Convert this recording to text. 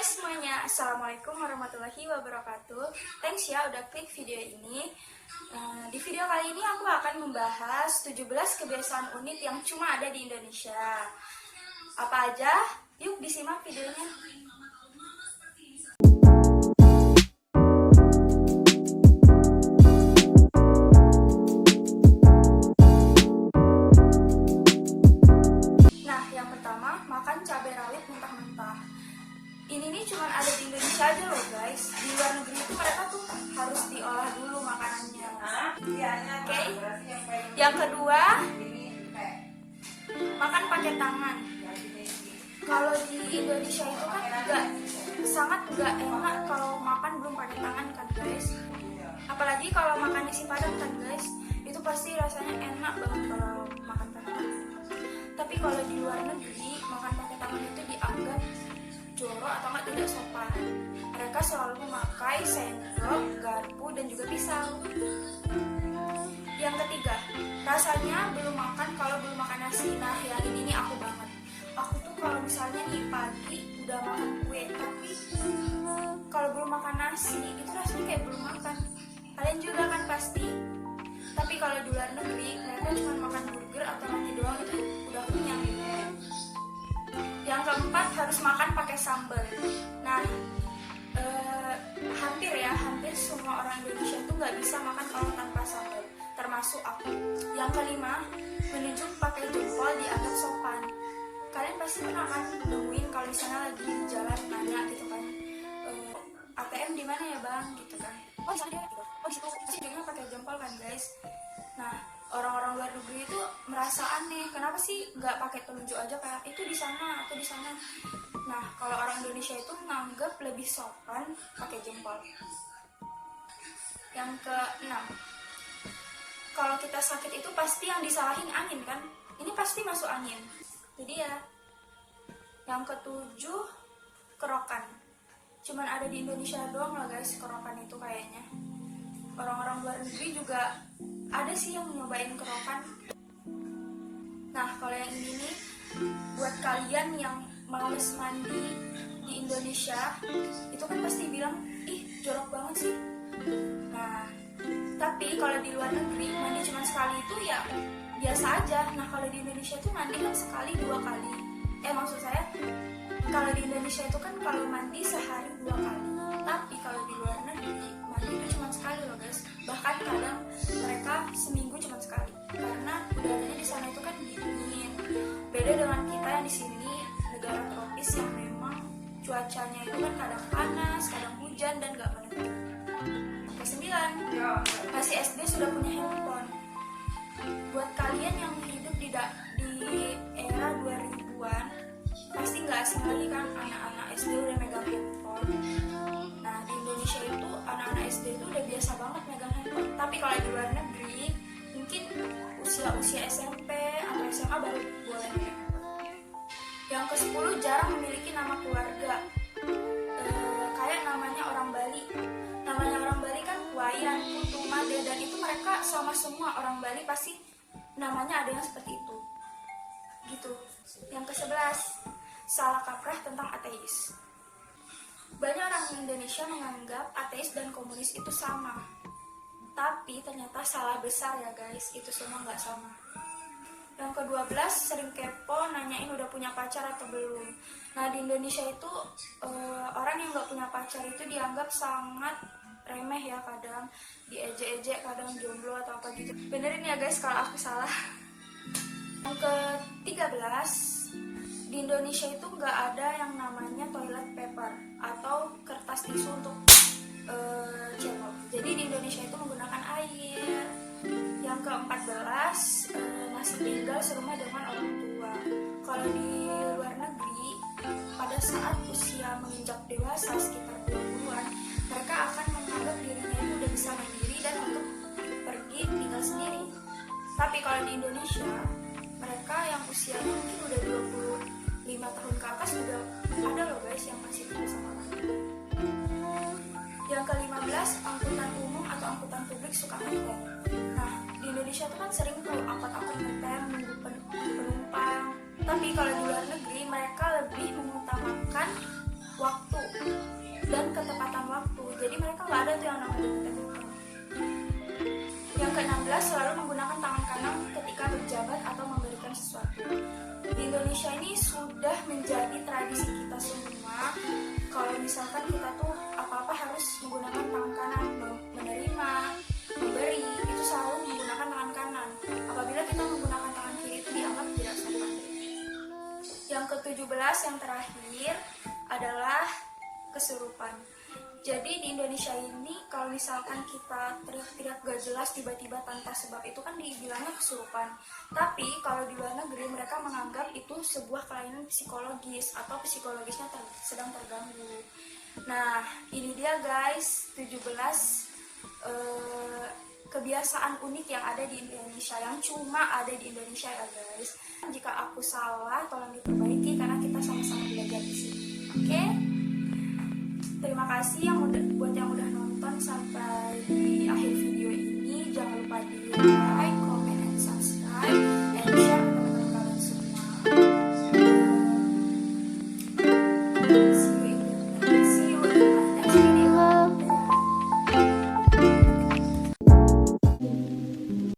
Hai semuanya, Assalamualaikum warahmatullahi wabarakatuh. Thanks ya udah klik video ini. Di video kali ini aku akan membahas 17 kebiasaan unik yang cuma ada di Indonesia. Apa aja? Yuk disimak videonya. Nah, yang pertama, makan cabai rawit mentah-mentah. Ini nih cuma ada di Indonesia aja loh guys. Di luar negeri itu mereka tuh harus diolah dulu makanannya. Oke. Yang kedua, makan pakai tangan. Kalau di Indonesia itu kan sangat nggak enak kalau makan belum pakai tangan kan guys. Apalagi kalau makan nasi padang kan guys, itu pasti rasanya enak banget kalau makan pakai tangan. Tapi kalau di luar negeri makan pakai tangan itu dianggap jorok atau nggak tidak sopan. Mereka selalu memakai sendok, garpu, dan juga pisau. Yang ketiga, rasanya belum makan kalau belum makan nasi. Nah, yang ini nih aku banget. Aku tuh kalau misalnya nih pagi udah makan kue, tapi kalau belum makan nasi, itu rasanya kayak belum makan. Kalian juga kan pasti. Tapi kalau di luar negeri, mereka cuma makan burger atau roti doang itu udah kenyang. Yang keempat, harus makan pakai sambal. Nah, hampir semua orang Indonesia itu nggak bisa makan kalau tanpa sambal, termasuk aku. Yang kelima, menunjuk pakai jempol dianggap sopan. Kalian pasti pernah kan nemuin kalau misalnya lagi di jalan nanya gitu kan, ATM di mana ya bang gitu kan? Oh di sana dia gitu. Oh di situ pasti dia pakai jempol kan guys. Nah, orang-orang luar negeri itu merasa aneh, kenapa sih nggak pakai telunjuk aja kayak itu di sana atau di sana. Nah, kalau orang Indonesia itu menganggap lebih sopan pakai jempol. Yang keenam, kalau kita sakit itu pasti yang disalahin angin kan, ini pasti masuk angin. Jadi ya. Yang ketujuh, kerokan. Cuman ada di Indonesia doang lah guys kerokan itu kayaknya. Orang-orang luar negeri juga ada sih yang nyobain kerokan. Nah, kalau yang ini nih, buat kalian yang males mandi di Indonesia, itu kan pasti bilang, ih jorok banget sih. Nah, tapi kalau di luar negeri, mandi cuma sekali itu ya biasa aja. Nah, kalau di Indonesia itu mandi kan sekali 2 kali. Maksud saya, kalau di Indonesia itu kan kalau mandi sehari 2 kali. Tapi kalau di luar negeri, mandi itu cuma sekali loh guys. Bahkan kadang mereka seminggu cuma sekali. Karena udaranya di sana itu kan dingin. Beda dengan kita yang di sini negara tropis yang memang cuacanya itu kan kadang panas, kadang hujan dan gak menentu. Ke-9, masih SD sudah punya handphone. Buat kalian yang hidup di era 2000-an, pasti gak asing lagi kan anak-anak SD udah megang handphone. Nah, di Indonesia itu anak-anak SD itu udah biasa banget megang handphone. Tapi kalau di luar negeri, mungkin usia SMP atau SMA baru boleh megang handphone. Yang ke-10, jarang memiliki nama keluarga. Kayak namanya orang Bali. Namanya orang Bali kan Wayan, Putu, Made, dan itu mereka sama semua orang Bali pasti namanya ada yang seperti itu. Gitu. Yang ke-11, salah kaprah tentang ateis. Banyak orang Indonesia menganggap ateis dan komunis itu sama. Tapi ternyata salah besar ya guys, itu semua nggak sama. Yang ke-12, sering kepo nanyain udah punya pacar atau belum. Nah, di Indonesia itu orang yang nggak punya pacar itu dianggap sangat remeh ya, kadang diejek-ejek, kadang jomblo atau apa gitu. Benerin ya guys kalau aku salah. Yang ke-13, di Indonesia itu nggak ada yang namanya toilet paper atau kertas tisu untuk cebok. Jadi di Indonesia itu menggunakan air. Yang ke-14, masih tinggal serumah dengan orang tua. Kalau di luar negeri, pada saat usia menginjak dewasa sekitar 20-an, mereka akan menganggap dirinya itu udah bisa mandiri dan untuk pergi tinggal sendiri. Tapi kalau di Indonesia, mereka yang usianya mungkin udah 25 tahun ke atas udah ada loh guys yang masih tinggal sama orang tua. Yang ke-15, angkutan umum atau angkutan publik suka ngetem. Nah, di Indonesia tuh kan sering tuh angkot-angkot ngetem nunggu penumpang. Tapi kalau di luar negeri mereka lebih mengutamakan waktu ada tuh yang namanya debat. Yang ke-16, selalu menggunakan tangan kanan ketika berjabat atau memberikan sesuatu. Di Indonesia ini sudah menjadi tradisi kita semua. Kalau misalkan kita tuh apa-apa harus menggunakan tangan kanan, menerima, memberi, itu selalu menggunakan tangan kanan. Apabila kita menggunakan tangan kiri itu dianggap tidak sopan. Yang ke-17 yang terakhir adalah kesurupan. Jadi di Indonesia ini kalau misalkan kita teriak-teriak gak jelas tiba-tiba tanpa sebab itu kan dibilangnya kesurupan. Tapi kalau di luar negeri mereka menganggap itu sebuah kelainan psikologis atau psikologisnya sedang terganggu. Nah ini dia guys 17 kebiasaan unik yang ada di Indonesia, yang cuma ada di Indonesia ya guys. Jika aku salah tolong diperbaiki karena kita sama-sama belajar di sini. Oke? Terima kasih buat yang udah nonton.